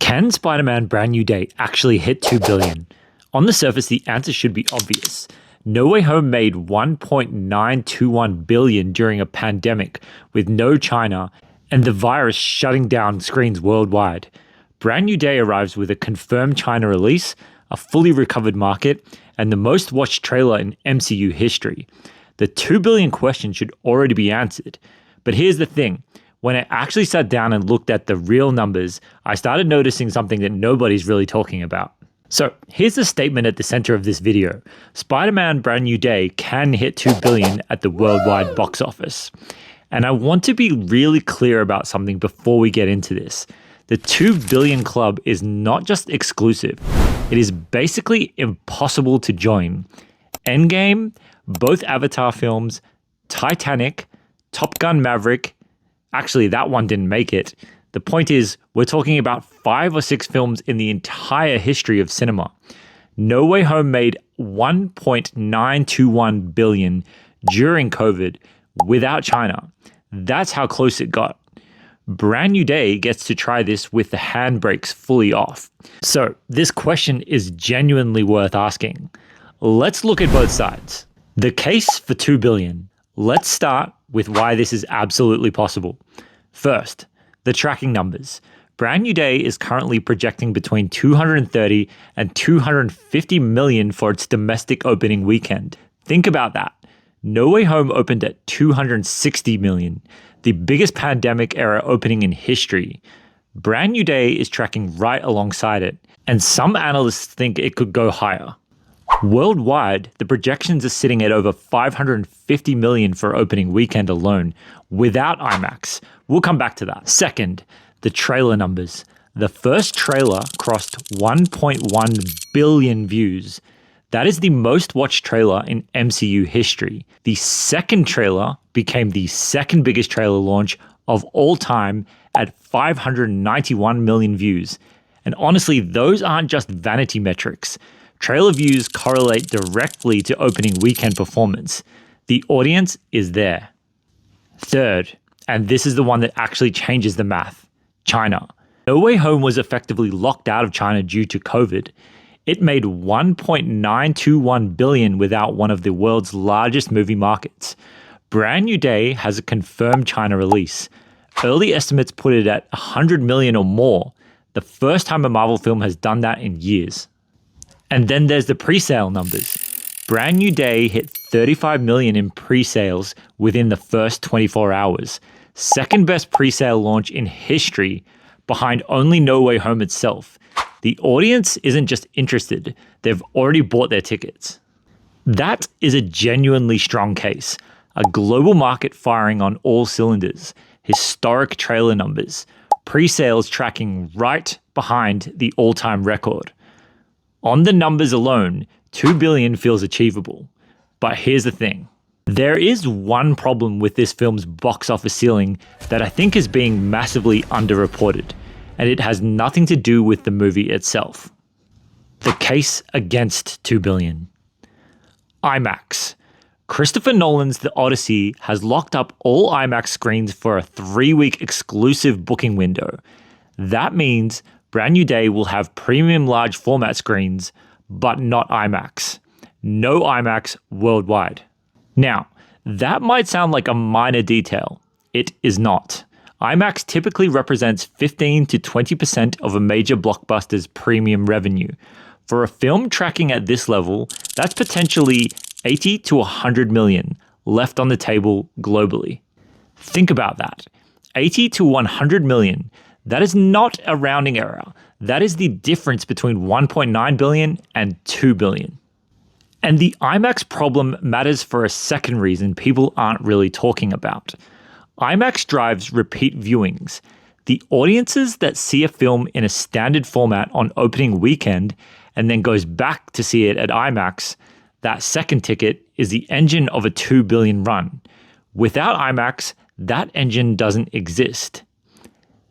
Can Spider-Man Brand New Day actually hit 2 billion? On the surface, the answer should be obvious. No Way Home made 1.921 billion during a pandemic with no China and the virus shutting down screens worldwide. Brand New Day arrives with a confirmed China release, a fully recovered market, and the most watched trailer in MCU history. The 2 billion question should already be answered. But here's the thing. When I actually sat down and looked at the real numbers, I started noticing something that nobody's really talking about. So here's the statement at the center of this video. Spider-Man Brand New Day can hit 2 billion at the worldwide box office. And I want to be really clear about something before we get into this. The 2 billion club is not just exclusive. It is basically impossible to join. Endgame, both Avatar films, Titanic, Top Gun Maverick, actually that one didn't make it. The point is, we're talking about 5 or 6 films in the entire history of cinema. No Way Home made 1.921 billion during COVID without China. That's how close it got. Brand New Day gets to try this with the handbrakes fully off. So this question is genuinely worth asking. Let's look at both sides. The case for 2 billion. Let's start with why this is absolutely possible. First, the tracking numbers. Brand New Day is currently projecting between 230 and 250 million for its domestic opening weekend. Think about that. No Way Home opened at 260 million, the biggest pandemic era opening in history. Brand New Day is tracking right alongside it, and some analysts think it could go higher. Worldwide, the projections are sitting at over 550 million for opening weekend alone, without IMAX. We'll come back to that. Second, the trailer numbers. The first trailer crossed 1.1 billion views. That is the most watched trailer in MCU history. The second trailer became the second biggest trailer launch of all time at 591 million views. And honestly, those aren't just vanity metrics. Trailer views correlate directly to opening weekend performance. The audience is there. Third, and this is the one that actually changes the math, China. No Way Home was effectively locked out of China due to COVID. It made 1.921 billion without one of the world's largest movie markets. Brand New Day has a confirmed China release. Early estimates put it at 100 million or more, the first time a Marvel film has done that in years. And then there's the pre-sale numbers. Brand New Day hit 35 million in pre-sales within the first 24 hours. Second best pre-sale launch in history, behind only No Way Home itself. The audience isn't just interested, they've already bought their tickets. That is a genuinely strong case. A global market firing on all cylinders, historic trailer numbers, pre-sales tracking right behind the all-time record. On the numbers alone, 2 billion feels achievable. But here's the thing. There is one problem with this film's box office ceiling that I think is being massively underreported, and it has nothing to do with the movie itself. The case against 2 billion. IMAX. Christopher Nolan's The Odyssey has locked up all IMAX screens for a 3-week exclusive booking window. That means Brand New Day will have premium large format screens, but not IMAX. No IMAX worldwide. Now, that might sound like a minor detail. It is not. IMAX typically represents 15 to 20% of a major blockbuster's premium revenue. For a film tracking at this level, that's potentially 80 to 100 million left on the table globally. Think about that. 80 to 100 million. That is not a rounding error. That is the difference between 1.9 billion and 2 billion. And the IMAX problem matters for a second reason people aren't really talking about. IMAX drives repeat viewings. The audiences that see a film in a standard format on opening weekend and then goes back to see it at IMAX, that second ticket is the engine of a 2 billion run. Without IMAX, that engine doesn't exist.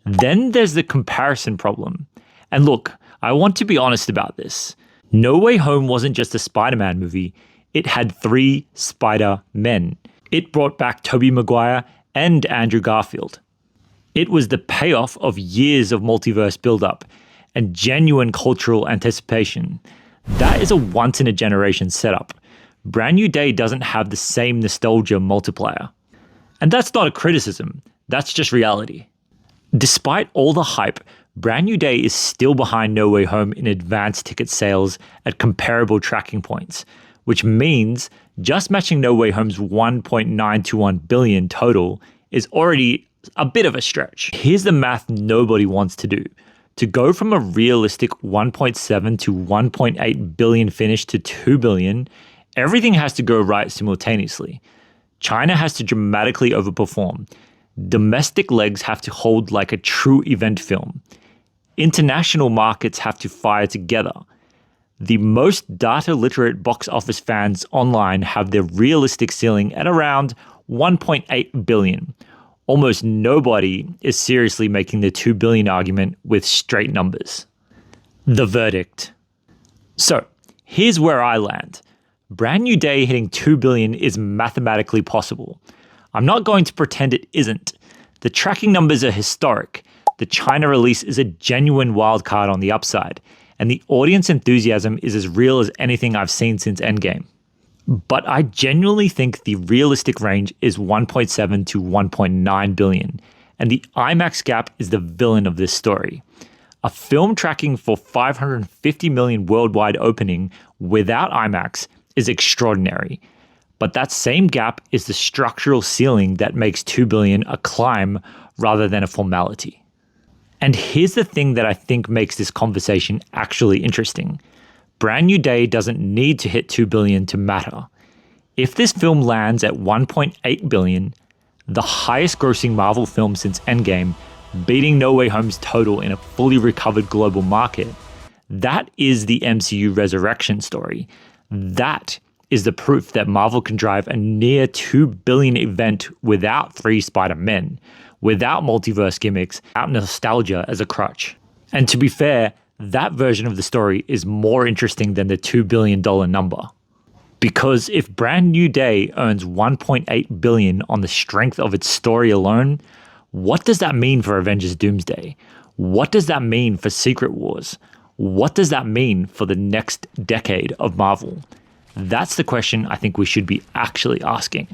Then there's the comparison problem. And look, I want to be honest about this. No Way Home wasn't just a Spider-Man movie. It had 3 Spider-Men. It brought back Tobey Maguire and Andrew Garfield. It was the payoff of years of multiverse buildup, and genuine cultural anticipation. That is a once-in-a-generation setup. Brand New Day doesn't have the same nostalgia multiplier. And that's not a criticism, that's just reality. Despite all the hype, Brand New Day is still behind No Way Home in advanced ticket sales at comparable tracking points, which means just matching No Way Home's 1.921 billion total is already a bit of a stretch. Here's the math nobody wants to do. To go from a realistic 1.7 to 1.8 billion finish to 2 billion, everything has to go right simultaneously. China has to dramatically overperform. Domestic legs have to hold like a true event film. International markets have to fire together. The most data-literate box office fans online have their realistic ceiling at around 1.8 billion. Almost nobody is seriously making the 2 billion argument with straight numbers. The verdict. So, here's where I land. Brand New Day hitting 2 billion is mathematically possible. I'm not going to pretend it isn't. The tracking numbers are historic. The China release is a genuine wildcard on the upside, and the audience enthusiasm is as real as anything I've seen since Endgame. But I genuinely think the realistic range is 1.7 to 1.9 billion, and the IMAX gap is the villain of this story. A film tracking for 550 million worldwide opening without IMAX is extraordinary. But that same gap is the structural ceiling that makes 2 billion a climb rather than a formality. And here's the thing that I think makes this conversation actually interesting. Brand New Day doesn't need to hit 2 billion to matter. If this film lands at 1.8 billion, the highest grossing Marvel film since Endgame, beating No Way Home's total in a fully recovered global market, that is the MCU resurrection story. That is the proof that Marvel can drive a near 2 billion event without 3 Spider-Men, without multiverse gimmicks, without nostalgia as a crutch. And to be fair, that version of the story is more interesting than the $2 billion number. Because if Brand New Day earns 1.8 billion on the strength of its story alone, what does that mean for Avengers Doomsday? What does that mean for Secret Wars? What does that mean for the next decade of Marvel? That's the question I think we should be actually asking.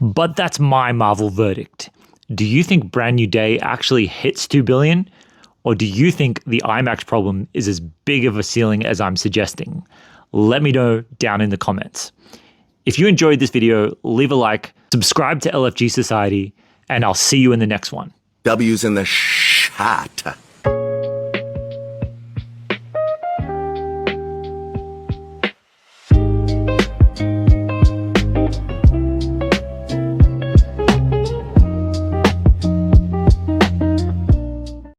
But that's my Marvel verdict. Do you think Brand New Day actually hits 2 billion? Or do you think the IMAX problem is as big of a ceiling as I'm suggesting? Let me know down in the comments. If you enjoyed this video, leave a like, subscribe to LFG Society, and I'll see you in the next one. W's in the shot.